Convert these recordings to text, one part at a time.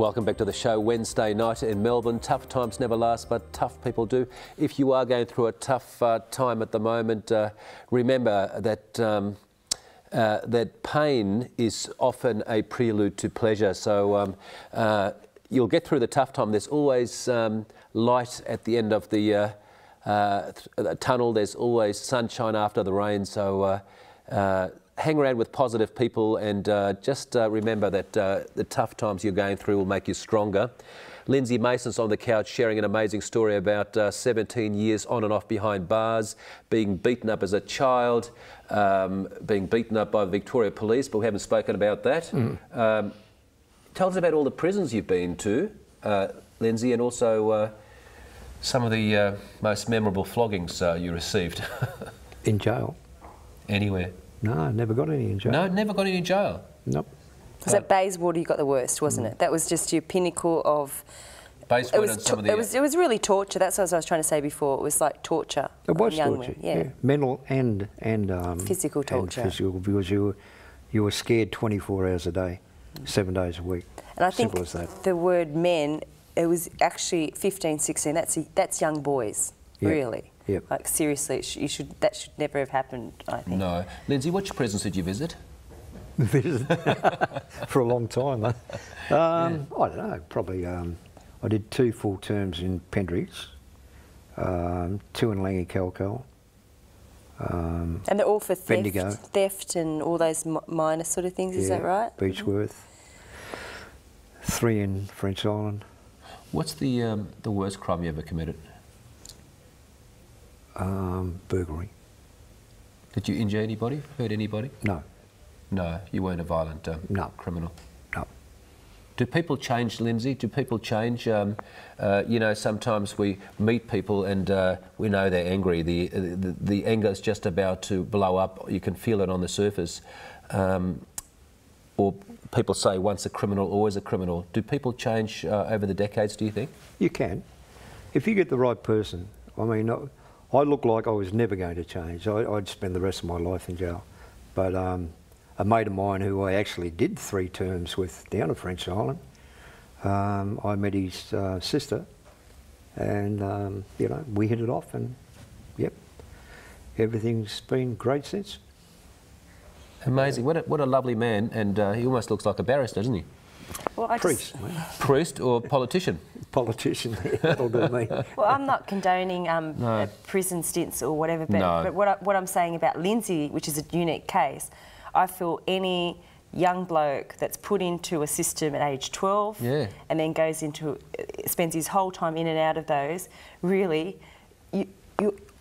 Welcome back to the show. Wednesday night in Melbourne. Tough times never last, but tough people do. If you are going through a tough time at the moment, remember that that pain is often a prelude to pleasure. So you'll get through the tough time. There's always light at the end of the tunnel. There's always sunshine after the rain. So hang around with positive people and just remember that the tough times you're going through will make you stronger. Lindsay Mason's on the couch sharing an amazing story about 17 years on and off behind bars, being beaten up as a child, being beaten up by the Victoria Police, but we haven't spoken about that. Tell us about all the prisons you've been to, Lindsay, and also some of the most memorable floggings you received. In jail? Anywhere? No, never got any in jail. No, never got any in jail? Nope. Was that Bayswater you got the worst, wasn't it? That was just your pinnacle of... Bayswater and some of the... It was really torture. That's what I was trying to say before. It was like torture. It was young torture, men. Yeah. Mental and physical torture. And physical, because you were scared 24 hours a day, 7 days a week. And I think simple as that. The word men, it was actually 15, 16. That's young boys, really. Yep. Like seriously, that should never have happened, I think. No. Lindsay, which prisons did you visit? For a long time, huh? I don't know, probably I did 2 full terms in Pendriggs, 2 in Langikalkal. And they're all for theft and all those minor sort of things, is that right? Beechworth. 3 in French Island. What's the worst crime you ever committed? Burglary. Did you injure anybody? Hurt anybody? No. No, you weren't a violent criminal? No. Do people change, Lindsay? Do people change? You know, sometimes we meet people and we know they're angry. The anger is just about to blow up. You can feel it on the surface. Or people say once a criminal, always a criminal. Do people change over the decades, do you think? You can. If you get the right person. I mean, I look like I was never going to change. I'd spend the rest of my life in jail. But a mate of mine who I actually did 3 terms with down at French Island, I met his sister and, you know, we hit it off and, yep, everything's been great since. Amazing. What a lovely man, and he almost looks like a barrister, doesn't he? Well, Priest. Priest or politician? Politician, that'll do me. Well, I'm not condoning prison stints or whatever, but what I'm saying about Lindsay, which is a unique case, I feel any young bloke that's put into a system at age 12 and then goes into, spends his whole time in and out of those, really,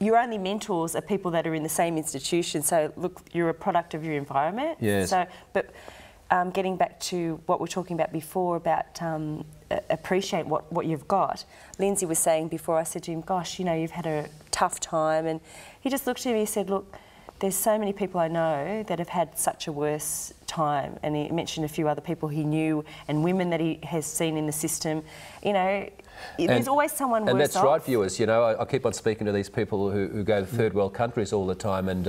your only mentors are people that are in the same institution. So look, you're a product of your environment. Yes. So, but getting back to what we were talking about before about appreciate what you've got. Lindsay was saying before, I said to him, gosh, you know, you've had a tough time. And he just looked at me and said, look, there's so many people I know that have had such a worse time. And he mentioned a few other people he knew and women that he has seen in the system. You know, there's always someone worse off. And that's right, viewers. You know, I keep on speaking to these people who go to third world countries all the time, and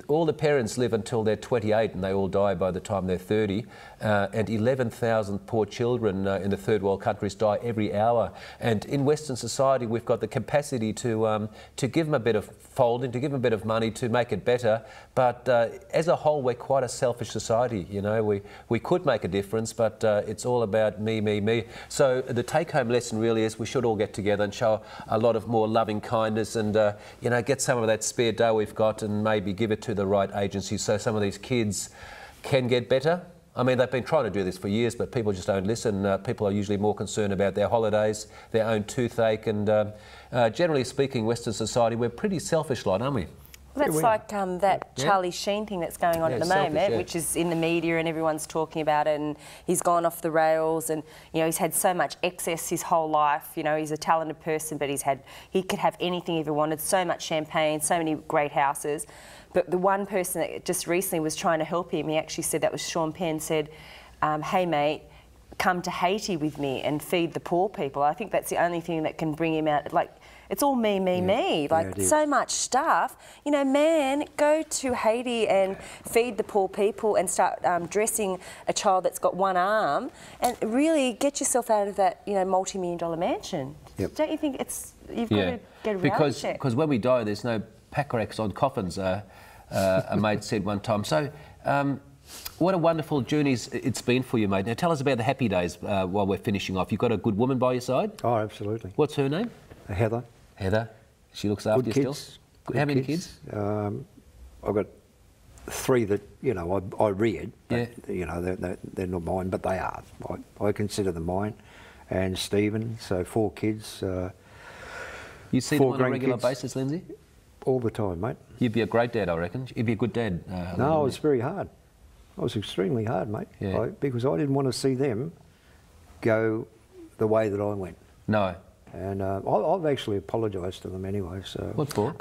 all the parents live until they're 28 and they all die by the time they're 30. And 11,000 poor children in the third world countries die every hour. And in Western society, we've got the capacity to give them a bit of folding, to give them a bit of money to make it better. But as a whole, we're quite a selfish society. You know, we could make a difference, but it's all about me, me, me. So the take-home lesson really is we should all get together and show a lot of more loving kindness and, you know, get some of that spare dough we've got and maybe give it to the right agencies so some of these kids can get better. I mean, they've been trying to do this for years, but people just don't listen. People are usually more concerned about their holidays, their own toothache, and generally speaking, Western society, we're pretty selfish lot, aren't we? Well, that's like that Charlie Sheen thing that's going on at the moment, which is in the media and everyone's talking about it, and he's gone off the rails, and you know he's had so much excess his whole life. You know, he's a talented person, but he could have anything he ever wanted. So much champagne, so many great houses. But the one person that just recently was trying to help him, he actually said, that was Sean Penn, said, hey mate, come to Haiti with me and feed the poor people. I think that's the only thing that can bring him out. Like, It's all me, me. Like so much stuff. You know, man, go to Haiti and feed the poor people and start dressing a child that's got one arm and really get yourself out of that, you know, multi-million-dollar mansion. Yep. Don't you think you've got to get a reality check? Because when we die, there's no packrax on coffins, a mate said one time. So, what a wonderful journey it's been for you, mate. Now, tell us about the happy days while we're finishing off. You've got a good woman by your side? Oh, absolutely. What's her name? Heather. Heather. She looks after you still? How many kids? I've got 3 that, you know, I reared. But, you know, they're not mine, but they are. I consider them mine. And Stephen, so 4 kids. You see them on a regular basis, Lindsay? All the time, mate. You'd be a great dad, I reckon. You'd be a good dad. No, it was very hard. It was extremely hard, mate. Yeah. Because I didn't want to see them go the way that I went. No. And I've actually apologised to them anyway. So. What for?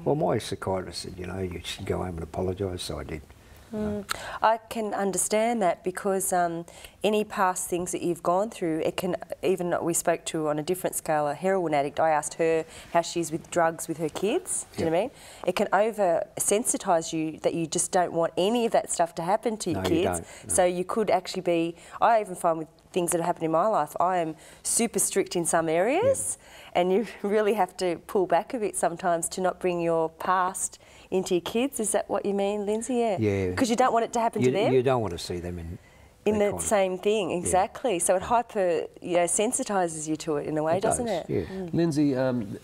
Well, my psychiatrist said, you know, you should go home and apologise, so I did. I can understand that because any past things that you've gone through, it can, even we spoke to on a different scale, a heroin addict, I asked her how she's with drugs with her kids, do you know what I mean? It can over-sensitise you that you just don't want any of that stuff to happen to your kids. You don't, no. So you could actually be, I even find with things that have happened in my life, I am super strict in some areas and you really have to pull back a bit sometimes to not bring your past into your kids. Is that what you mean, Lindsay? Yeah. Because you don't want it to happen to them. You don't want to see them in the same thing, exactly. So it sensitises you to it in a way, doesn't it? Yeah. Lindsay,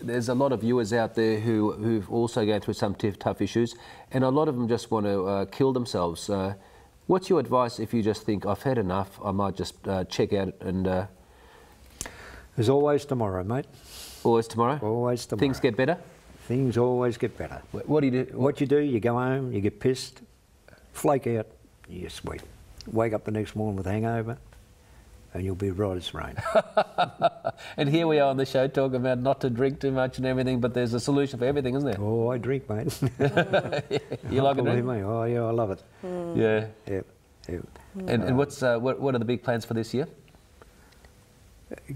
there's a lot of viewers out there who've also gone through some tough issues, and a lot of them just want to kill themselves. What's your advice if you just think, I've had enough, I might just check out and... There's always tomorrow, mate. Always tomorrow? Always tomorrow. Things get better? Things always get better. What do you do? What you do, you go home, you get pissed, flake out, you're sweet. Wake up the next morning with a hangover, and you'll be right as rain. And here we are on the show talking about not to drink too much and everything, but there's a solution for everything, isn't there? Oh, I drink, mate. You like a drink? Me. Oh, yeah, I love it. Yeah. Yeah. And what are the big plans for this year?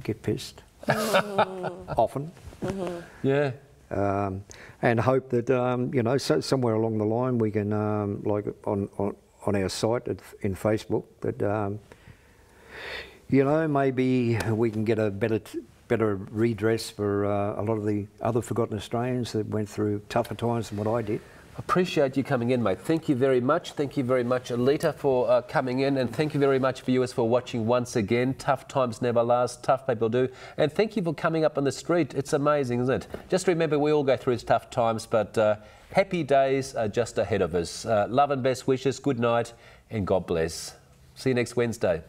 Get pissed. Often. Yeah. And hope that, you know, somewhere along the line we can, like on our site in Facebook, that, you know, maybe we can get a better redress for a lot of the other forgotten Australians that went through tougher times than what I did. Appreciate you coming in, mate. Thank you very much. Thank you very much, Alita, for coming in, and thank you very much, viewers, for watching once again. Tough times never last, tough people do. And thank you for coming up on the street. It's amazing, isn't it? Just remember, we all go through tough times, but happy days are just ahead of us. Love and best wishes, good night, and God bless. See you next Wednesday.